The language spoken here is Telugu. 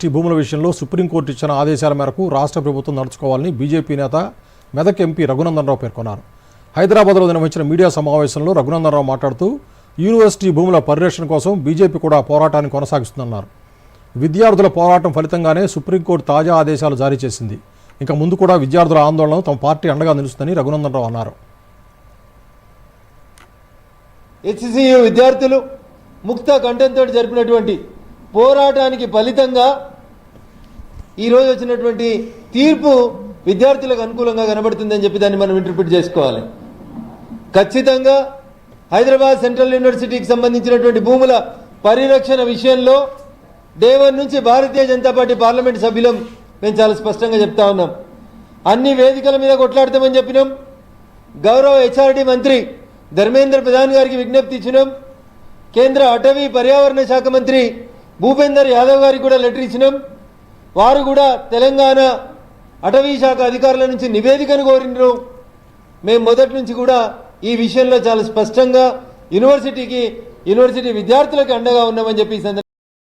యూనివర్సిటీ భూముల విషయంలో సుప్రీంకోర్టు ఇచ్చిన ఆదేశాల మేరకు రాష్ట్ర ప్రభుత్వం నడుచుకోవాలని బీజేపీ నేత మెదక్ ఎంపీ రఘునందన్ రావు పేర్కొన్నారు. హైదరాబాద్లో నిర్వహించిన మీడియా సమావేశంలో రఘునందన్ రావు మాట్లాడుతూ యూనివర్సిటీ భూముల పరిరక్షణ కోసం బీజేపీ కూడా పోరాటాన్ని కొనసాగిస్తుందన్నారు. విద్యార్థుల పోరాటం ఫలితంగానే సుప్రీంకోర్టు తాజా ఆదేశాలు జారీ చేసింది. ఇంకా ముందు కూడా విద్యార్థుల ఆందోళనకు తమ పార్టీ అండగా నిలుస్తుందని రఘునందన్ రావు అన్నారు. హెచ్సియు విద్యార్థులు ముక్త కంఠంతో జరిపినటువంటి పోరాటానికి ఫలితంగా ఈరోజు వచ్చినటువంటి తీర్పు విద్యార్థులకు అనుకూలంగా కనబడుతుందని చెప్పి దాన్ని మనం ఇంటర్ప్రిట్ చేసుకోవాలి. ఖచ్చితంగా హైదరాబాద్ సెంట్రల్ యూనివర్సిటీకి సంబంధించినటువంటి భూముల పరిరక్షణ విషయంలో డే 1 నుంచి భారతీయ జనతా పార్టీ పార్లమెంట్ సభ్యులం మేము చాలా స్పష్టంగా చెప్తా ఉన్నాం. అన్ని వేదికల మీద కొట్లాడతామని చెప్పినాం. గౌరవ హెచ్ఆర్డీ మంత్రి ధర్మేంద్ర ప్రధాన్ గారికి విజ్ఞప్తి ఇచ్చినాం. కేంద్ర అటవీ పర్యావరణ శాఖ మంత్రి భూపేందర్ యాదవ్ గారికి కూడా లెటర్ ఇచ్చినాం. వారు కూడా తెలంగాణ అటవీ శాఖ అధికారుల నుంచి నివేదికను కోరినారు. మేము మొదటి నుంచి కూడా ఈ విషయంలో చాలా స్పష్టంగా యూనివర్సిటీ విద్యార్థులకు అండగా ఉన్నామని చెప్పి